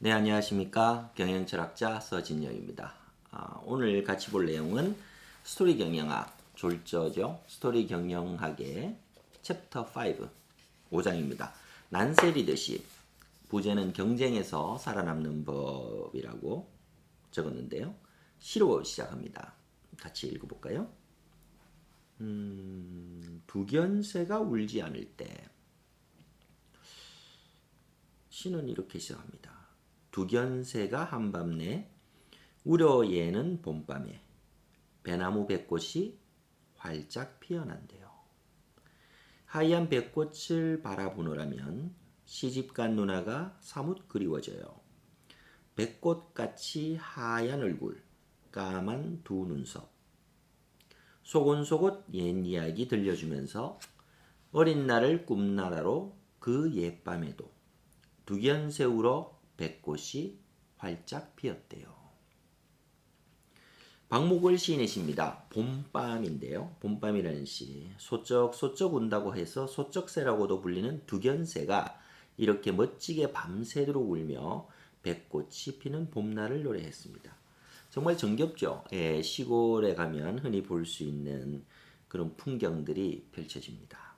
네, 안녕하십니까. 경영철학자 서진영입니다. 오늘 같이 볼 내용은 스토리 경영학 졸저죠. 스토리 경영학의 챕터 5, 5장입니다. 난세 리더십, 부제는 경쟁에서 살아남는 법이라고 적었는데요. 시로 시작합니다. 같이 읽어볼까요? 두견새가 울지 않을 때 시는 이렇게 시작합니다. 두견새가 한밤내 우려예는 봄밤에 배나무 백꽃이 활짝 피어난대요. 하얀 백꽃을 바라보노라면 시집간 누나가 사뭇 그리워져요. 백꽃같이 하얀 얼굴, 까만 두 눈썹. 소곤소곤 옛 이야기 들려주면서 어린 날을 꿈나라로 그 옛밤에도 두견새우로 백꽃이 활짝 피었대요. 박목월 시인의 시입니다. 봄밤인데요. 봄밤이라는 시. 소쩍소쩍 운다고 해서 소쩍새라고도 불리는 두견새가 이렇게 멋지게 밤새도록 울며 백꽃이 피는 봄날을 노래했습니다. 정말 정겹죠. 예, 시골에 가면 흔히 볼 수 있는 그런 풍경들이 펼쳐집니다.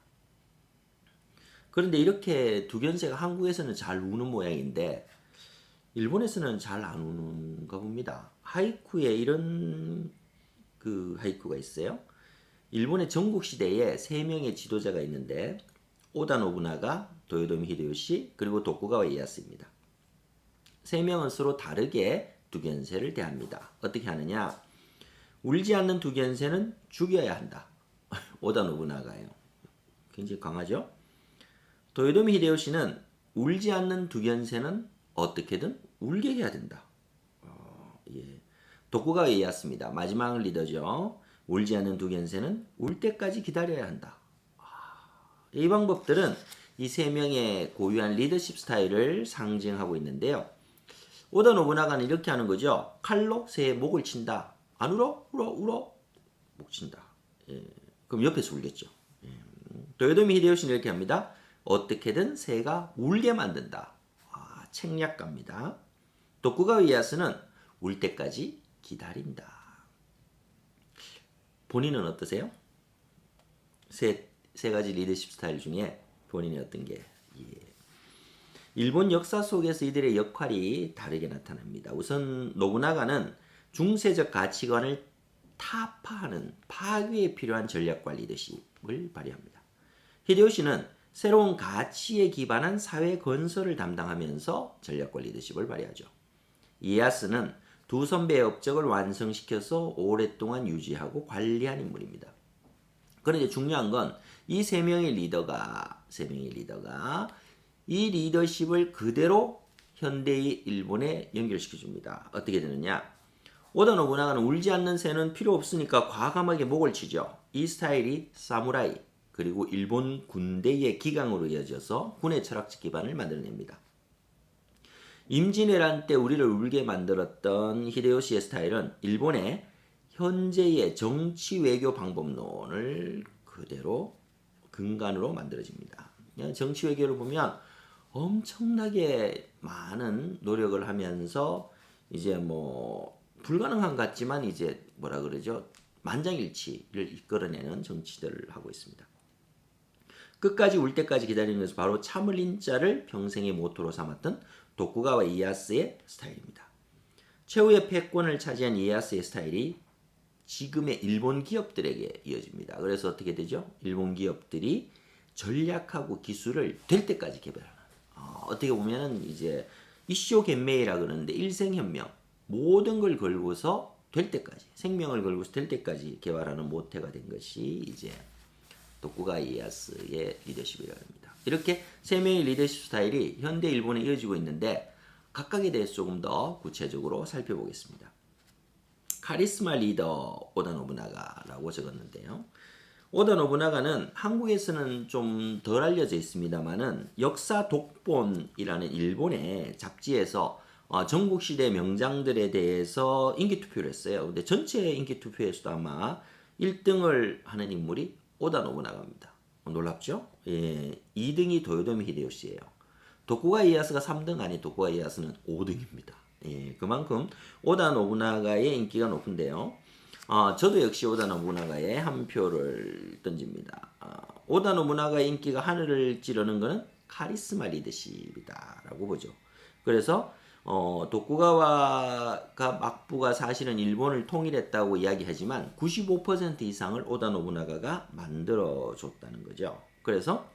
그런데 이렇게 두견새가 한국에서는 잘 우는 모양인데 일본에서는 잘 안 우는가 봅니다. 하이쿠에 이런 하이쿠가 있어요. 일본의 전국시대에 3명의 지도자가 있는데 오다 노부나가, 도요토미 히데요시, 그리고 도쿠가와 이에야스입니다. 3명은 서로 다르게 두견새를 대합니다. 어떻게 하느냐? 울지 않는 두견새는 죽여야 한다. 오다 노부나가요. 굉장히 강하죠? 도요토미 히데요시는 울지 않는 두견새는 어떻게든 울게 해야 된다. 예. 도쿠가와 이에야스입니다. 마지막 리더죠. 울지 않는 두견새는 울 때까지 기다려야 한다. 이 방법들은 이 3명의 고유한 리더십 스타일을 상징하고 있는데요. 오다 노부나가는 이렇게 하는 거죠. 칼로 새의 목을 친다. 안 울어? 울어? 목 친다. 예. 그럼 옆에서 울겠죠. 예. 도요토미 히데요시는 이렇게 합니다. 어떻게든 새가 울게 만든다. 책략가입니다. 도쿠가와 이에야스는 울 때까지 기다린다. 본인은 어떠세요? 세 가지 리더십 스타일 중에 본인이 어떤 게? 예. 일본 역사 속에서 이들의 역할이 다르게 나타납니다. 우선 노부나가는 중세적 가치관을 타파하는 파괴에 필요한 전략과 리더십을 발휘합니다. 히데요시는 새로운 가치에 기반한 사회 건설을 담당하면서 전략과 리더십을 발휘하죠. 이에야스는 두 선배의 업적을 완성시켜서 오랫동안 유지하고 관리한 인물입니다. 그런데 중요한 건 이 3명의 리더가 이 리더십을 그대로 현대의 일본에 연결시켜줍니다. 어떻게 되느냐? 오다 노부나가는 울지 않는 새는 필요 없으니까 과감하게 목을 치죠. 이 스타일이 사무라이 그리고 일본 군대의 기강으로 이어져서 군의 철학적 기반을 만들어냅니다. 임진왜란 때 우리를 울게 만들었던 히데요시의 스타일은 일본의 현재의 정치 외교 방법론을 그대로 근간으로 만들어집니다. 정치 외교를 보면 엄청나게 많은 노력을 하면서 이제 불가능한 것 같지만 이제 만장일치를 이끌어내는 정치들을 하고 있습니다. 끝까지 울 때까지 기다리는 것은 바로 참을린 자를 평생의 모토로 삼았던 도쿠가와 이에야스의 스타일입니다. 최후의 패권을 차지한 이에야스의 스타일이 지금의 일본 기업들에게 이어집니다. 그래서 어떻게 되죠? 일본 기업들이 전략하고 기술을 될 때까지 개발하는. 어떻게 보면은 이제 이쇼 겐메이라 그러는데 일생현명 모든 걸 걸고서 될 때까지 생명을 걸고서 될 때까지 개발하는 모태가 된 것이 이제 도쿠가와 이에야스의 리더십이라고 합니다. 이렇게 3명의 리더십 스타일이 현대 일본에 이어지고 있는데 각각에 대해서 조금 더 구체적으로 살펴보겠습니다. 카리스마 리더 오다 노부나가라고 적었는데요. 오다 노부나가는 한국에서는 좀 덜 알려져 있습니다만은 역사 독본이라는 일본의 잡지에서 전국시대 명장들에 대해서 인기투표를 했어요. 근데 전체 인기투표에서도 아마 1등을 하는 인물이 오다 노부나가입니다. 놀랍죠? 예, 2등이 도요토미 히데요시예요. 도쿠가 이에야스가 3등 아닌 도쿠가 이에야스는 5등입니다. 예, 그만큼 오다 노부나가의 인기가 높은데요. 저도 역시 오다 노부나가에 한 표를 던집니다. 오다 노부나가의 인기가 하늘을 찌르는 것은 카리스마 리더십이다라고 보죠. 그래서 도쿠가와가 막부가 사실은 일본을 통일했다고 이야기하지만 95% 이상을 오다 노부나가가 만들어줬다는 거죠. 그래서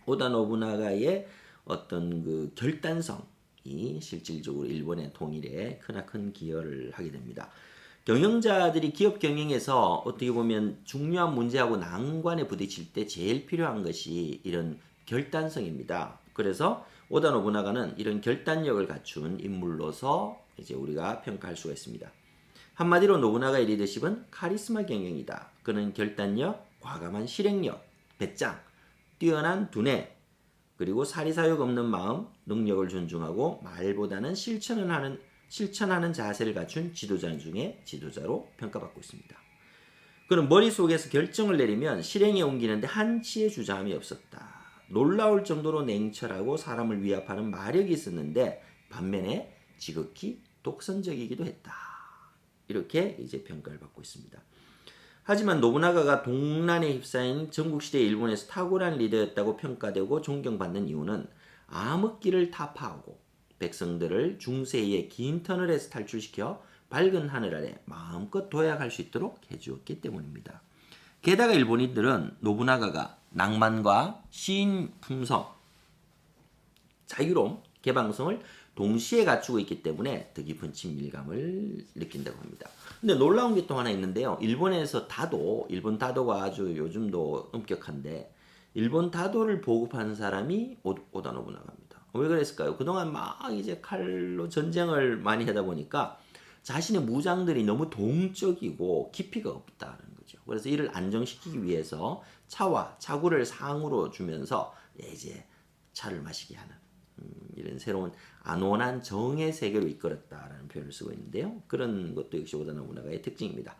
오다 노부나가의 어떤 그 결단성이 실질적으로 일본의 통일에 크나큰 기여를 하게 됩니다. 경영자들이 기업 경영에서 어떻게 보면 중요한 문제하고 난관에 부딪힐 때 제일 필요한 것이 이런 결단성입니다. 그래서 오다 노부나가는 이런 결단력을 갖춘 인물로서 이제 우리가 평가할 수가 있습니다. 한마디로 노부나가의 리더십은 카리스마 경영이다. 그는 결단력, 과감한 실행력, 배짱, 뛰어난 두뇌, 그리고 사리사욕 없는 마음, 능력을 존중하고 말보다는 실천하는 자세를 갖춘 지도자 중에 지도자로 평가받고 있습니다. 그는 머릿속에서 결정을 내리면 실행에 옮기는데 한치의 주저함이 없었다. 놀라울 정도로 냉철하고 사람을 위압하는 마력이 있었는데 반면에 지극히 독선적이기도 했다. 이렇게 이제 평가를 받고 있습니다. 하지만 노부나가가 동란에 휩싸인 전국시대 일본에서 탁월한 리더였다고 평가되고 존경받는 이유는 암흑기를 타파하고 백성들을 중세의 긴 터널에서 탈출시켜 밝은 하늘 아래 마음껏 도약할 수 있도록 해주었기 때문입니다. 게다가 일본인들은 노부나가가 낭만과 시인 품성, 자유로움, 개방성을 동시에 갖추고 있기 때문에 더 깊은 친밀감을 느낀다고 합니다. 근데 놀라운 게 또 하나 있는데요. 일본에서 일본 다도가 아주 요즘도 엄격한데 일본 다도를 보급하는 사람이 오다 노부나가입니다. 왜 그랬을까요? 그동안 막 이제 칼로 전쟁을 많이 하다 보니까 자신의 무장들이 너무 동적이고 깊이가 없다는 거죠. 그래서 이를 안정시키기 위해서 차와 차구를 상으로 주면서 이제 차를 마시게 하는 이런 새로운 안온한 정의 세계로 이끌었다라는 표현을 쓰고 있는데요. 그런 것도 역시 오다 노부나가의 특징입니다.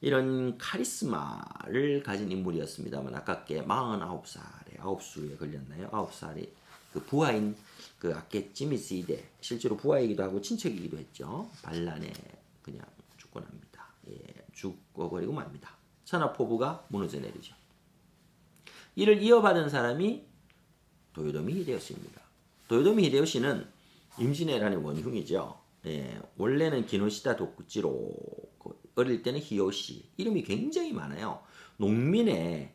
이런 카리스마를 가진 인물이었습니다만 아깝게 49살에 9수에 걸렸나요? 9살이 그 부하인 그 아케치미 시대 실제로 부하이기도 하고 친척이기도 했죠. 반란에 그냥 죽고 납니다. 예, 죽어버리고 맙니다. 천하포부가 무너져 내리죠. 이를 이어받은 사람이 도요토미 히데요시입니다. 도요토미 히데요시는 임진왜란의 원흉이죠. 예, 원래는 기노시다 도쿠지로 어릴 때는 히요시 이름이 굉장히 많아요. 농민의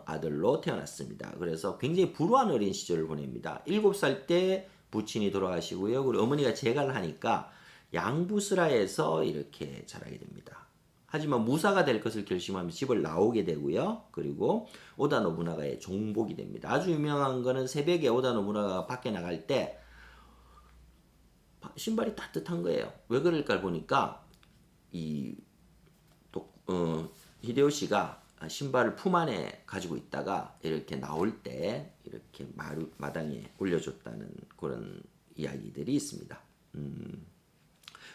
아들로 태어났습니다. 그래서 굉장히 불우한 어린 시절을 보냅니다. 7살 때 부친이 돌아가시고요. 그리고 어머니가 재가를 하니까 양부스라에서 이렇게 자라게 됩니다. 하지만 무사가 될 것을 결심하며 집을 나오게 되고요. 그리고 오다 노부나가의 종복이 됩니다. 아주 유명한 거는 새벽에 오다 노부나가가 밖에 나갈 때 신발이 따뜻한 거예요. 왜 그럴까 보니까 히데요시가 신발을 품 안에 가지고 있다가 이렇게 나올 때 이렇게 마당에 올려줬다는 그런 이야기들이 있습니다.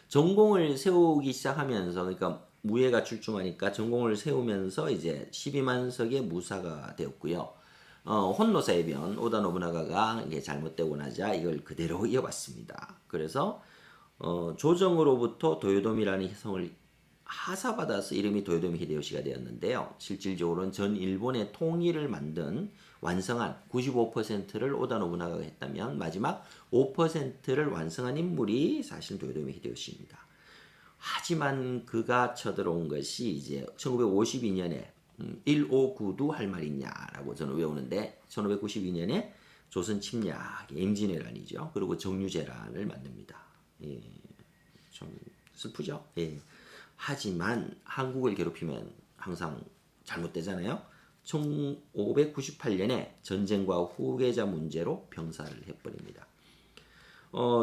전공을 세우기 시작하면서 그러니까 무예가 출중하니까 전공을 세우면서 이제 12만석의 무사가 되었고요. 혼노사의변 오다 노부나가가 이게 잘못되고 나자 이걸 그대로 이어봤습니다. 그래서 조정으로부터 도요토미라는 희성을 하사받아서 이름이 도요토미 히데요시가 되었는데요. 실질적으로는 전 일본의 통일을 만든 완성한 95%를 오다 노부나가가 했다면 마지막 5%를 완성한 인물이 사실 도요토미 히데요시입니다. 하지만 그가 쳐들어온 것이 이제 1952년에 159도 할 말 있냐라고 저는 외우는데 1592년에 조선 침략 임진왜란이죠. 그리고 정유재란을 만듭니다. 예, 좀 슬프죠. 예. 하지만 한국을 괴롭히면 항상 잘못되잖아요. 1598년에 전쟁과 후계자 문제로 병사를 해버립니다.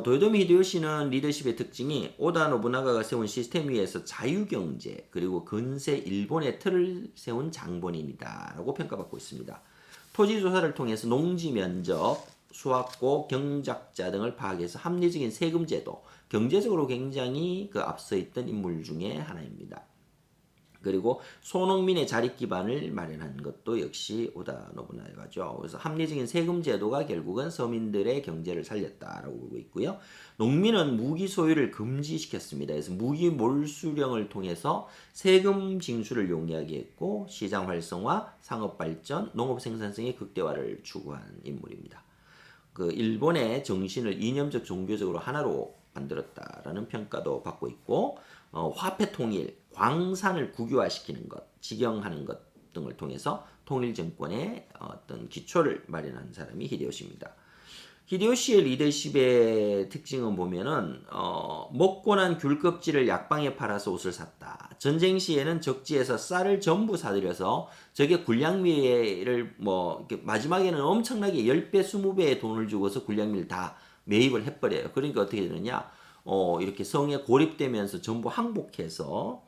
도요토미 히데요시는 리더십의 특징이 오다 노부나가가 세운 시스템 위에서 자유경제 그리고 근세 일본의 틀을 세운 장본인이다라고 평가받고 있습니다. 토지조사를 통해서 농지 면적, 수확고, 경작자 등을 파악해서 합리적인 세금제도, 경제적으로 굉장히 앞서 있던 인물 중에 하나입니다. 그리고 소농민의 자립 기반을 마련한 것도 역시 오다 노부나가죠. 그래서 합리적인 세금 제도가 결국은 서민들의 경제를 살렸다라고 보고 있고요. 농민은 무기 소유를 금지시켰습니다. 그래서 무기 몰수령을 통해서 세금 징수를 용이하게 했고 시장 활성화, 상업 발전, 농업 생산성의 극대화를 추구한 인물입니다. 그 일본의 정신을 이념적 종교적으로 하나로 만들었다라는 평가도 받고 있고 화폐 통일, 광산을 국유화시키는 것, 직영하는 것 등을 통해서 통일 정권의 어떤 기초를 마련한 사람이 히데요시입니다. 히데요시의 리더십의 특징은 보면은 먹고 난 귤 껍질을 약방에 팔아서 옷을 샀다. 전쟁 시에는 적지에서 쌀을 전부 사들여서 저게 군량미를 뭐 마지막에는 엄청나게 10배, 20배의 돈을 주고서 군량미를 다 매입을 해버려요. 그러니까 어떻게 되느냐? 이렇게 성에 고립되면서 전부 항복해서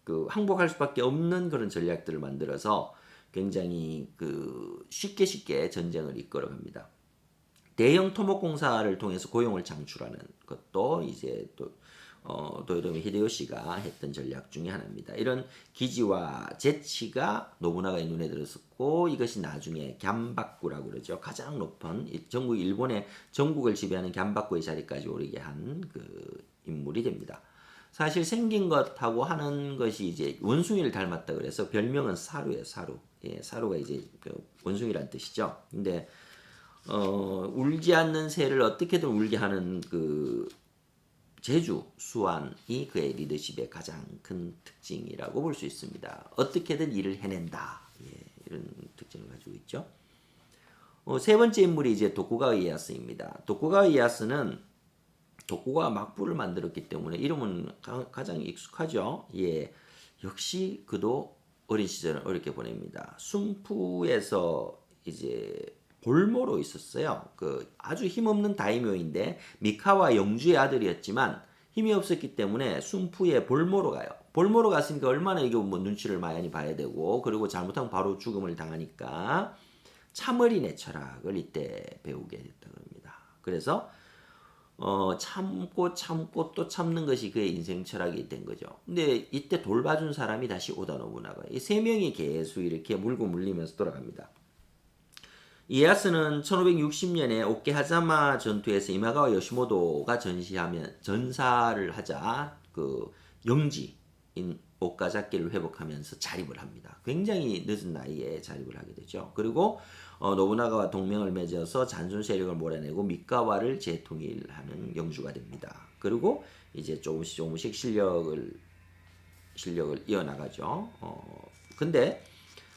그 항복할 수밖에 없는 그런 전략들을 만들어서 굉장히 그 쉽게 전쟁을 이끌어갑니다. 대형 토목공사를 통해서 고용을 창출하는 것도 이제 또 도요토미 히데요시가 했던 전략 중에 하나입니다. 이런 기지와 재치가 노부나가의 눈에 들었었고 이것이 나중에 견박구라고 그러죠. 가장 높은 전국 일본의 전국을 지배하는 견박구의 자리까지 오르게 한 그 인물이 됩니다. 사실 생긴 것하고 하는 것이 이제 원숭이를 닮았다 그래서 별명은 사루예요. 사루. 예, 사루가 이제 그 원숭이란 뜻이죠. 근데 울지 않는 새를 어떻게든 울게 하는 그 제주 수완이 그의 리더십의 가장 큰 특징이라고 볼 수 있습니다. 어떻게든 일을 해낸다. 예, 이런 특징을 가지고 있죠. 세 번째 인물이 이제 도쿠가와 이에야스입니다. 도쿠가와 이에야스는 도쿠가와 막부를 만들었기 때문에 이름은 가장 익숙하죠. 예, 역시 그도 어린 시절을 어렵게 보냅니다. 순푸에서 이제 볼모로 있었어요. 그 아주 힘없는 다이묘인데 미카와 영주의 아들이었지만 힘이 없었기 때문에 순푸의 볼모로 가요. 볼모로 갔으니까 얼마나 이게 뭐 눈치를 많이 봐야 되고 그리고 잘못하면 바로 죽음을 당하니까 참을인의 철학을 이때 배우게 됐다고 합니다. 그래서 참고 또 참는 것이 그의 인생 철학이 된 거죠. 근데 이때 돌봐준 사람이 다시 오다 노부나가. 이 세 명이 계속 이렇게 물고 물리면서 돌아갑니다. 이에야스는 1560년에 오케하자마 전투에서 이마가와 요시모도가 전사를 하자 그 영지인 오카자키를 회복하면서 자립을 합니다. 굉장히 늦은 나이에 자립을 하게 되죠. 그리고 노부나가와 동맹을 맺어서 잔존 세력을 몰아내고 미카와를 재통일하는 영주가 됩니다. 그리고 이제 조금씩 실력을 이어나가죠. 근데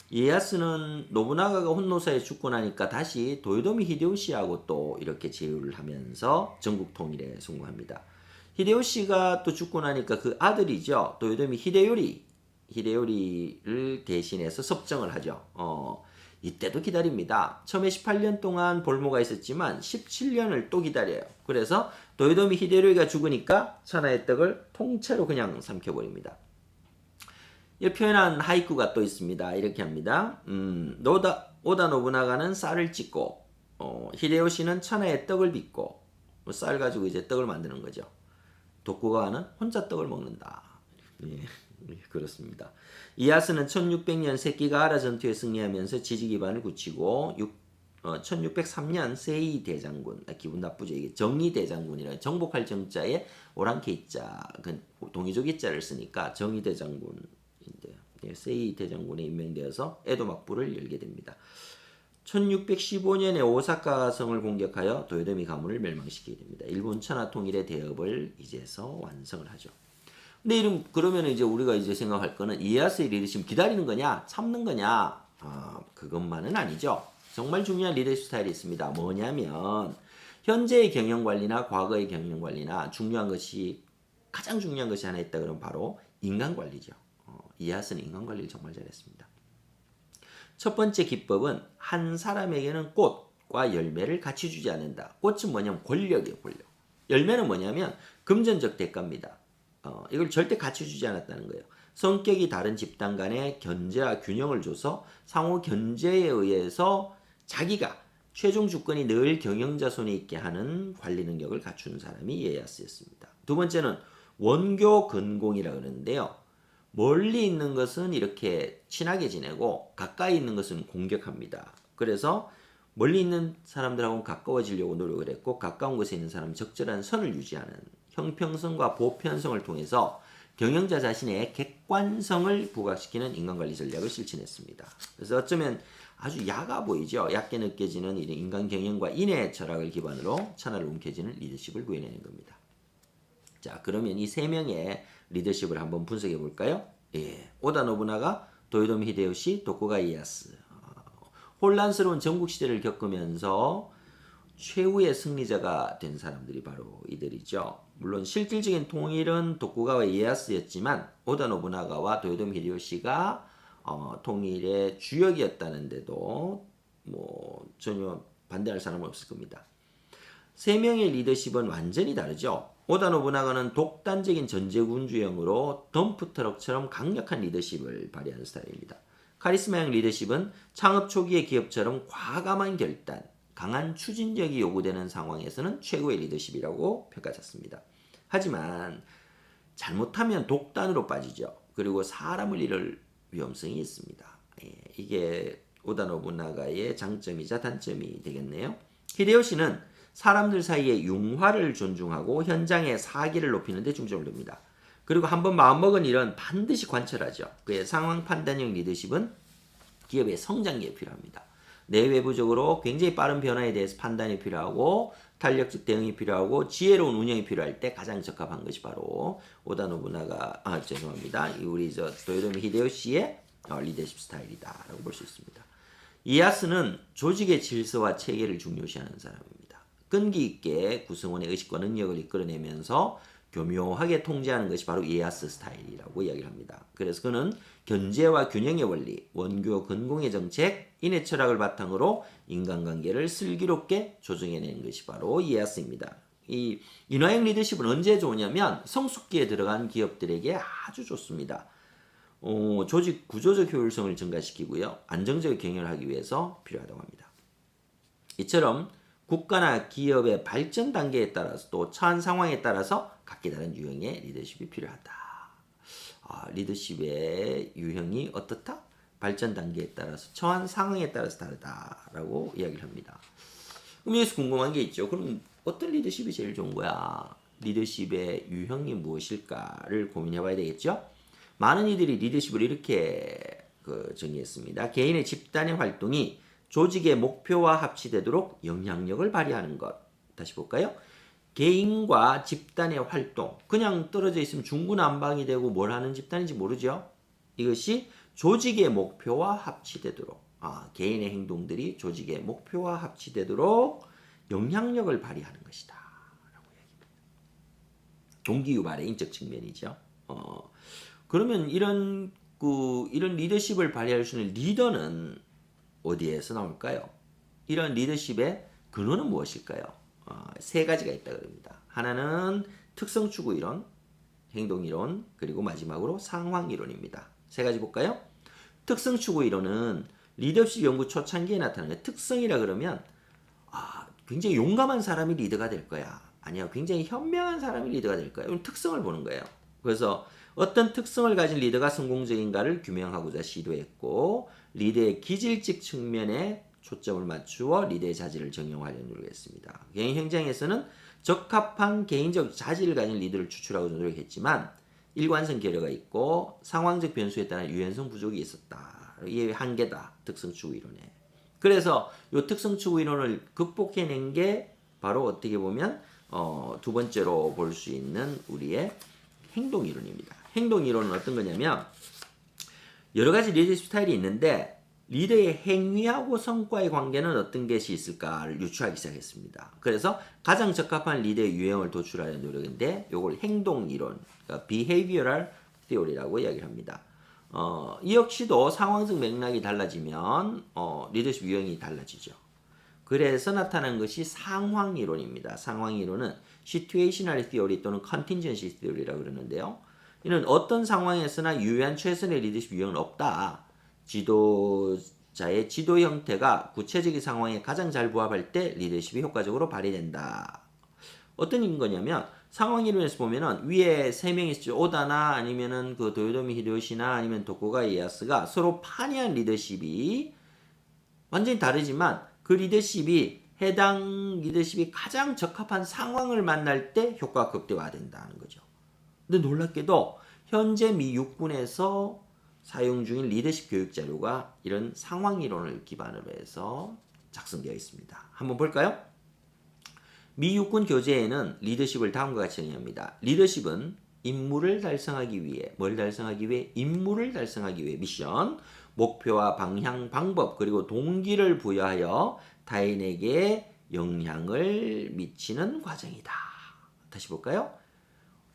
이에야스는 노부나가가 혼노사에 죽고 나니까 다시 도요토미 히데요시하고 또 이렇게 제휴를 하면서 전국 통일에 성공합니다. 히데요시가 또 죽고 나니까 그 아들이죠. 도요토미 히데요리를 대신해서 섭정을 하죠. 이때도 기다립니다. 처음에 18년 동안 볼모가 있었지만 17년을 또 기다려요. 그래서 도요토미 히데요리가 죽으니까 천하의 떡을 통째로 그냥 삼켜버립니다. 이 표현한 하이쿠가 또 있습니다. 이렇게 합니다. 오다 노부나가는 쌀을 찢고 히데요시는 천하의 떡을 빚고 쌀 가지고 이제 떡을 만드는 거죠. 도쿠가와는 혼자 떡을 먹는다. 예, 그렇습니다. 이에야스는 1600년 세키가하라 전투에 승리하면서 지지 기반을 굳히고 1603년 세이 대장군, 기분 나쁘죠. 이게 정의 대장군이라 정복할 정자에 오랑캐이자, 동이족 이자를 쓰니까 정의 대장군인데요. 세이 대장군에 임명되어서 에도 막부를 열게 됩니다. 1615년에 오사카 성을 공격하여 도요토미 가문을 멸망시키게 됩니다. 일본 천하 통일의 대업을 이제서 완성을 하죠. 근데 그러면 이제 우리가 이제 생각할 거는 이에야스의 리더십 기다리는 거냐, 참는 거냐? 그것만은 아니죠. 정말 중요한 리더십 스타일이 있습니다. 뭐냐면 현재의 경영 관리나 과거의 경영 관리나 가장 중요한 것이 하나 있다 그러면 바로 인간 관리죠. 이에야스는 인간 관리를 정말 잘했습니다. 첫 번째 기법은 한 사람에게는 꽃과 열매를 같이 주지 않는다. 꽃은 뭐냐면 권력이에요, 권력. 열매는 뭐냐면 금전적 대가입니다. 이걸 절대 같이 주지 않았다는 거예요. 성격이 다른 집단 간의 견제와 균형을 줘서 상호 견제에 의해서 자기가 최종 주권이 늘 경영자 손에 있게 하는 관리 능력을 갖춘 사람이 이에야스였습니다. 두 번째는 원교 근공이라고 그러는데요. 멀리 있는 것은 이렇게 친하게 지내고 가까이 있는 것은 공격합니다. 그래서 멀리 있는 사람들하고 가까워지려고 노력을 했고 가까운 곳에 있는 사람은 적절한 선을 유지하는 형평성과 보편성을 통해서 경영자 자신의 객관성을 부각시키는 인간관리 전략을 실천했습니다. 그래서 어쩌면 아주 야가 보이죠. 얕게 느껴지는 이런 인간 경영과 인의 철학을 기반으로 천하를 움켜쥐는 리더십을 구해내는 겁니다. 자, 그러면 이 세 명의 리더십을 한번 분석해 볼까요? 예, 오다 노부나가, 도요토미 히데요시, 도쿠가 이에야스. 혼란스러운 전국 시대를 겪으면서 최후의 승리자가 된 사람들이 바로 이들이죠. 물론 실질적인 통일은 도쿠가와 이에야스였지만 오다 노부나가와 도요토미 히데요시가 통일의 주역이었다는데도 뭐 전혀 반대할 사람은 없을 겁니다. 세 명의 리더십은 완전히 다르죠. 오다 노부나가는 독단적인 전제군주형으로 덤프트럭처럼 강력한 리더십을 발휘하는 스타일입니다. 카리스마형 리더십은 창업 초기의 기업처럼 과감한 결단, 강한 추진력이 요구되는 상황에서는 최고의 리더십이라고 평가받습니다. 하지만 잘못하면 독단으로 빠지죠. 그리고 사람을 잃을 위험성이 있습니다. 이게 오다 노부나가의 장점이자 단점이 되겠네요. 히데요시는 사람들 사이의 융화를 존중하고 현장의 사기를 높이는 데 중점을 둡니다. 그리고 한번 마음먹은 일은 반드시 관철하죠. 그의 상황 판단형 리더십은 기업의 성장기에 필요합니다. 내외부적으로 굉장히 빠른 변화에 대해서 판단이 필요하고 탄력적 대응이 필요하고 지혜로운 운영이 필요할 때 가장 적합한 것이 바로 오다 노부나가 죄송합니다. 우리 도요토미 히데요시의 리더십 스타일이다라고 볼 수 있습니다. 이에야스는 조직의 질서와 체계를 중요시하는 사람입니다. 끈기 있게 구성원의 의식과 능력을 이끌어내면서 교묘하게 통제하는 것이 바로 이에야스 스타일이라고 이야기를 합니다. 그래서 그는 견제와 균형의 원리, 원교 근공의 정책, 인의 철학을 바탕으로 인간관계를 슬기롭게 조정해내는 것이 바로 이에야스입니다. 이 인화형 리더십은 언제 좋으냐면 성숙기에 들어간 기업들에게 아주 좋습니다. 조직 구조적 효율성을 증가시키고요. 안정적인 경영을 하기 위해서 필요하다고 합니다. 이처럼 국가나 기업의 발전 단계에 따라서 또 처한 상황에 따라서 각기 다른 유형의 리더십이 필요하다. 리더십의 유형이 어떻다? 발전 단계에 따라서 처한 상황에 따라서 다르다라고 이야기를 합니다. 그럼 여기서 궁금한 게 있죠. 그럼 어떤 리더십이 제일 좋은 거야? 리더십의 유형이 무엇일까를 고민해 봐야 되겠죠. 많은 이들이 리더십을 이렇게 정의했습니다. 개인의 집단의 활동이 조직의 목표와 합치되도록 영향력을 발휘하는 것. 다시 볼까요? 개인과 집단의 활동. 그냥 떨어져 있으면 중구난방이 되고 뭘 하는 집단인지 모르죠. 이것이 조직의 목표와 합치되도록. 개인의 행동들이 조직의 목표와 합치되도록 영향력을 발휘하는 것이다. 라고 얘기합니다. 동기 유발의 인적 측면이죠. 그러면 이런 리더십을 발휘할 수 있는 리더는 어디에서 나올까요? 이런 리더십의 근원은 무엇일까요? 세 가지가 있다고 합니다. 하나는 특성추구 이론, 행동 이론, 그리고 마지막으로 상황 이론입니다. 세 가지 볼까요? 특성추구 이론은 리더십 연구 초창기에 나타나는 거예요. 특성이라 그러면 굉장히 용감한 사람이 리더가 될 거야. 아니요, 굉장히 현명한 사람이 리더가 될 거야. 이건 특성을 보는 거예요. 그래서 어떤 특성을 가진 리더가 성공적인가를 규명하고자 시도했고 리더의 기질적 측면에 초점을 맞추어 리더의 자질을 정형화하려는 노력을 했습니다. 개인 현장에서는 적합한 개인적 자질을 가진 리더를 추출하고 노력했지만 일관성 결여가 있고 상황적 변수에 따른 유연성 부족이 있었다. 이게 한계다. 특성추구 이론에. 그래서 이 특성추구 이론을 극복해낸 게 바로 어떻게 보면 두 번째로 볼 수 있는 우리의 행동 이론입니다. 행동 이론은 어떤 거냐면 여러 가지 리더십 스타일이 있는데 리더의 행위하고 성과의 관계는 어떤 것이 있을까를 유추하기 시작했습니다. 그래서 가장 적합한 리더의 유형을 도출하려는 노력인데 이걸 행동 이론, 그러니까 behavioral theory라고 이야기를 합니다. 이 역시도 상황적 맥락이 달라지면 리더십 유형이 달라지죠. 그래서 나타난 것이 상황 이론입니다. 상황 이론은 situational theory 또는 contingency theory라고 그러는데요. 이는 어떤 상황에서나 유효한 최선의 리더십 유형은 없다. 지도자의 지도 형태가 구체적인 상황에 가장 잘 부합할 때 리더십이 효과적으로 발휘된다. 어떤 거냐면 상황 이론에서 보면은 위에 세 명이 있죠. 오다나 아니면은 그 도요토미 히데요시나 아니면 도쿠가 이에야스가 서로 판이한 리더십이 완전히 다르지만 그 리더십이 해당 리더십이 가장 적합한 상황을 만날 때 효과가 극대화된다는 거죠. 근데 놀랍게도 현재 미 육군에서 사용 중인 리더십 교육 자료가 이런 상황 이론을 기반으로 해서 작성되어 있습니다. 한번 볼까요? 미 육군 교재에는 리더십을 다음과 같이 정의합니다. 리더십은 임무를 달성하기 위해 뭘 달성하기 위해 임무를 달성하기 위해 미션, 목표와 방향, 방법 그리고 동기를 부여하여 타인에게 영향을 미치는 과정이다. 다시 볼까요?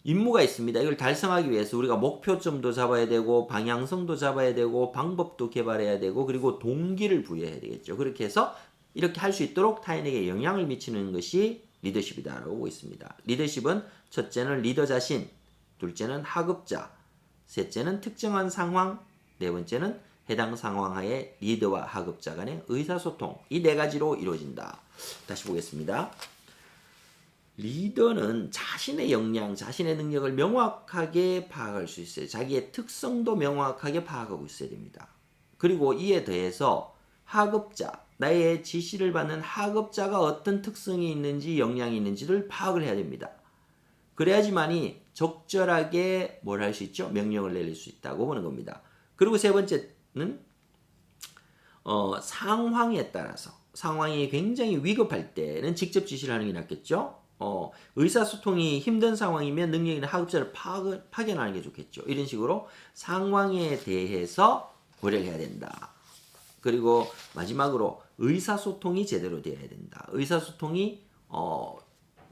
임무가 있습니다. 이걸 달성하기 위해서 우리가 목표점도 잡아야 되고 방향성도 잡아야 되고 방법도 개발해야 되고 그리고 동기를 부여해야 되겠죠. 그렇게 해서 이렇게 할 수 있도록 타인에게 영향을 미치는 것이 리더십이다라고 보고 있습니다. 리더십은 첫째는 리더 자신, 둘째는 하급자, 셋째는 특정한 상황, 네 번째는 해당 상황 하에 리더와 하급자 간의 의사소통 이 네 가지로 이루어진다. 다시 보겠습니다. 리더는 자신의 역량, 자신의 능력을 명확하게 파악할 수 있어요. 자기의 특성도 명확하게 파악하고 있어야 됩니다. 그리고 이에 더해서 하급자, 나의 지시를 받는 하급자가 어떤 특성이 있는지 역량이 있는지를 파악을 해야 됩니다. 그래야지만이 적절하게 뭘 할 수 있죠? 명령을 내릴 수 있다고 보는 겁니다. 그리고 세 번째는 상황에 따라서 상황이 굉장히 위급할 때는 직접 지시를 하는 게 낫겠죠? 의사소통이 힘든 상황이면 능력 있는 하급자를 파견하는 게 좋겠죠. 이런 식으로 상황에 대해서 고려를 해야 된다. 그리고 마지막으로 의사소통이 제대로 되어야 된다. 의사소통이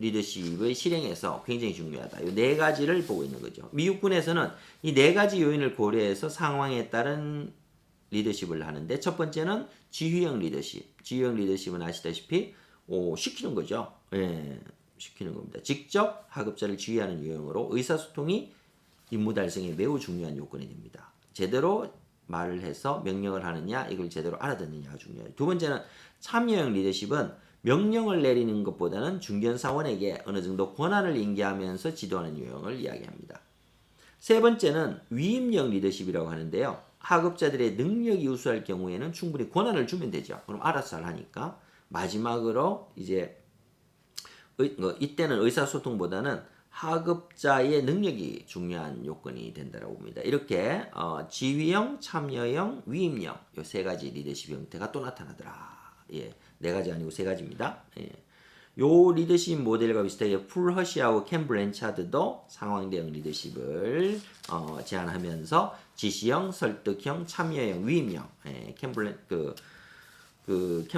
리더십의 실행에서 굉장히 중요하다. 이 네 가지를 보고 있는 거죠. 미국군에서는 이 네 가지 요인을 고려해서 상황에 따른 리더십을 하는데 첫 번째는 지휘형 리더십. 지휘형 리더십은 아시다시피 시키는 거죠. 예, 시키는 겁니다. 직접 하급자를 지휘하는 유형으로 의사소통이 임무 달성에 매우 중요한 요건이 됩니다. 제대로 말을 해서 명령을 하느냐, 이걸 제대로 알아듣느냐가 중요해요. 두 번째는 참여형 리더십은 명령을 내리는 것보다는 중견 사원에게 어느 정도 권한을 인계하면서 지도하는 유형을 이야기합니다. 세 번째는 위임형 리더십이라고 하는데요. 하급자들의 능력이 우수할 경우에는 충분히 권한을 주면 되죠. 그럼 알아서 하니까. 마지막으로 이제 이때는 의사소통보다는 하급자의 능력이 중요한 요건이 된다고 봅니다. 이렇게 지휘형, 참여형, 위임형 이 세 가지 리더십 형태가 또 나타나더라. 예, 네 가지 아니고 세 가지입니다. 예. 요 리더십 모델과 비슷하게 풀 허시하고 캠 블렌차드도 상황 대응 리더십을 제안하면서 지시형, 설득형, 참여형, 위임형 캠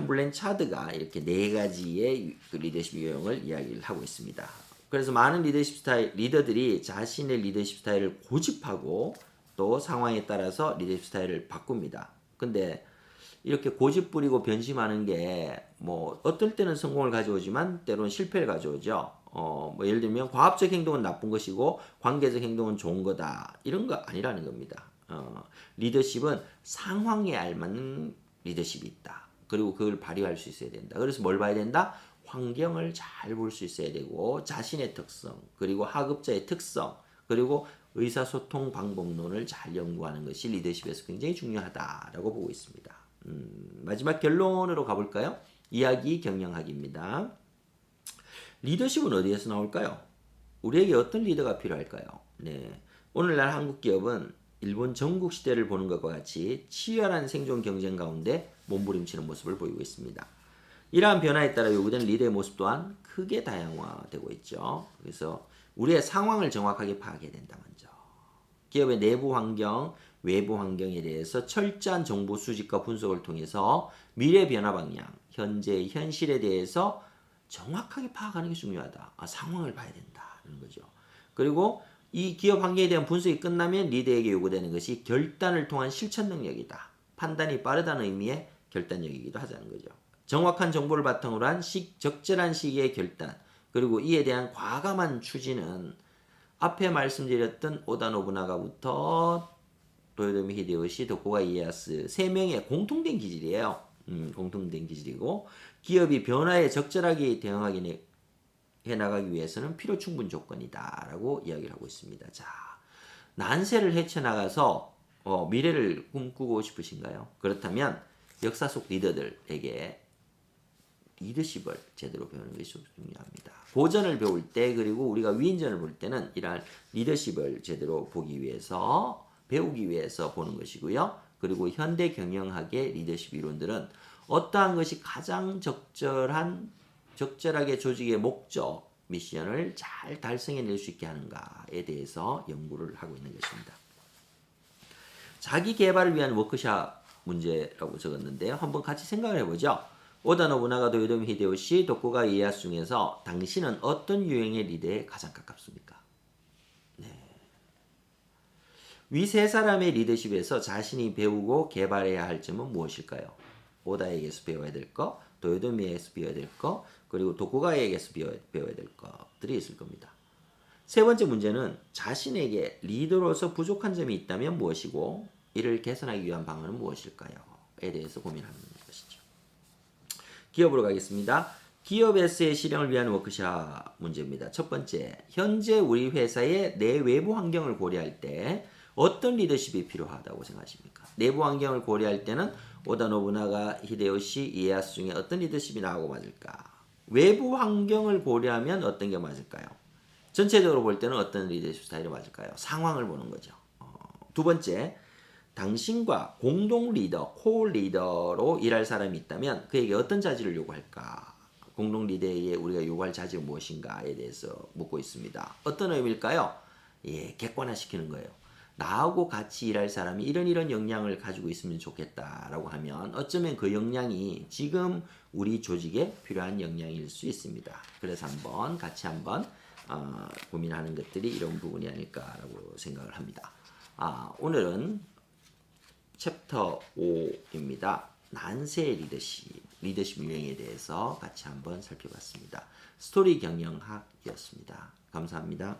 블렌차드가 이렇게 네 가지의 그 리더십 유형을 이야기를 하고 있습니다. 그래서 많은 리더들이 자신의 리더십 스타일을 고집하고 또 상황에 따라서 리더십 스타일을 바꿉니다. 근데 이렇게 고집 부리고 변심하는 게 뭐 어떨 때는 성공을 가져오지만 때로는 실패를 가져오죠. 뭐 예를 들면 과학적 행동은 나쁜 것이고 관계적 행동은 좋은 거다. 이런 거 아니라는 겁니다. 리더십은 상황에 알맞는 리더십이 있다. 그리고 그걸 발휘할 수 있어야 된다. 그래서 뭘 봐야 된다? 환경을 잘 볼 수 있어야 되고 자신의 특성, 그리고 하급자의 특성, 그리고 의사소통 방법론을 잘 연구하는 것이 리더십에서 굉장히 중요하다라고 보고 있습니다. 마지막 결론으로 가볼까요? 이야기 경영학입니다. 리더십은 어디에서 나올까요? 우리에게 어떤 리더가 필요할까요? 네, 오늘날 한국 기업은 일본 전국 시대를 보는 것과 같이 치열한 생존 경쟁 가운데 몸부림치는 모습을 보이고 있습니다. 이러한 변화에 따라 요구되는 리더의 모습 또한 크게 다양화되고 있죠. 그래서 우리의 상황을 정확하게 파악해야 된다. 먼저 기업의 내부 환경, 외부 환경에 대해서 철저한 정보 수집과 분석을 통해서 미래 변화 방향, 현재 현실에 대해서 정확하게 파악하는 게 중요하다. 상황을 봐야 된다는 거죠. 그리고 이 기업 환경에 대한 분석이 끝나면 리더에게 요구되는 것이 결단을 통한 실천 능력이다. 판단이 빠르다는 의미의 결단력이기도 하자는 거죠. 정확한 정보를 바탕으로 한 적절한 시기의 결단, 그리고 이에 대한 과감한 추진은 앞에 말씀드렸던 오다 노부나가부터 도요토미 히데요시, 도쿠가 이에야스 세 명의 공통된 기질이에요. 공통된 기질이고 기업이 변화에 적절하게 대응하기 해나가기 위해서는 필요 충분 조건이다라고 이야기를 하고 있습니다. 자, 난세를 헤쳐나가서 미래를 꿈꾸고 싶으신가요? 그렇다면 역사 속 리더들에게 리더십을 제대로 배우는 것이 중요합니다. 고전을 배울 때 그리고 우리가 위인전을 볼 때는 이러한 리더십을 제대로 보기 위해서 배우기 위해서 보는 것이고요. 그리고 현대 경영학의 리더십 이론들은 어떠한 것이 가장 적절하게 조직의 목적, 미션을 잘 달성해낼 수 있게 하는가에 대해서 연구를 하고 있는 것입니다. 자기 개발을 위한 워크숍 문제라고 적었는데요. 한번 같이 생각을 해보죠. 오다 노부나가 도요토미 히데요시 도쿠가 이에야스 중에서 당신은 어떤 유형의 리더에 가장 가깝습니까? 네. 위 세 사람의 리더십에서 자신이 배우고 개발해야 할 점은 무엇일까요? 오다에게서 배워야 될 거, 도요토미에게서 배워야 될 거, 그리고 도쿠가에게서 배워야 될 것들이 있을 겁니다. 세 번째 문제는 자신에게 리더로서 부족한 점이 있다면 무엇이고 이를 개선하기 위한 방안은 무엇일까요? 에 대해서 고민하는 것이죠. 기업으로 가겠습니다. 기업에서의 실행을 위한 워크샵 문제입니다. 첫 번째, 현재 우리 회사의 내 외부 환경을 고려할 때 어떤 리더십이 필요하다고 생각하십니까? 내부 환경을 고려할 때는 오다 노부나가, 히데요시, 이에야스 중에 어떤 리더십이 나하고 맞을까? 외부 환경을 고려하면 어떤 게 맞을까요? 전체적으로 볼 때는 어떤 리더십 스타일이 맞을까요? 상황을 보는 거죠. 두 번째, 당신과 공동 리더, 코 리더로 일할 사람이 있다면 그에게 어떤 자질을 요구할까? 공동 리더에게 우리가 요구할 자질은 무엇인가에 대해서 묻고 있습니다. 어떤 의미일까요? 예, 객관화시키는 거예요. 나하고 같이 일할 사람이 이런 역량을 가지고 있으면 좋겠다라고 하면 어쩌면 그 역량이 지금 우리 조직에 필요한 역량일 수 있습니다. 그래서 같이 한번 고민하는 것들이 이런 부분이 아닐까라고 생각을 합니다. 오늘은 챕터 5입니다. 난세 리더십 유형에 대해서 같이 한번 살펴봤습니다. 스토리 경영학이었습니다. 감사합니다.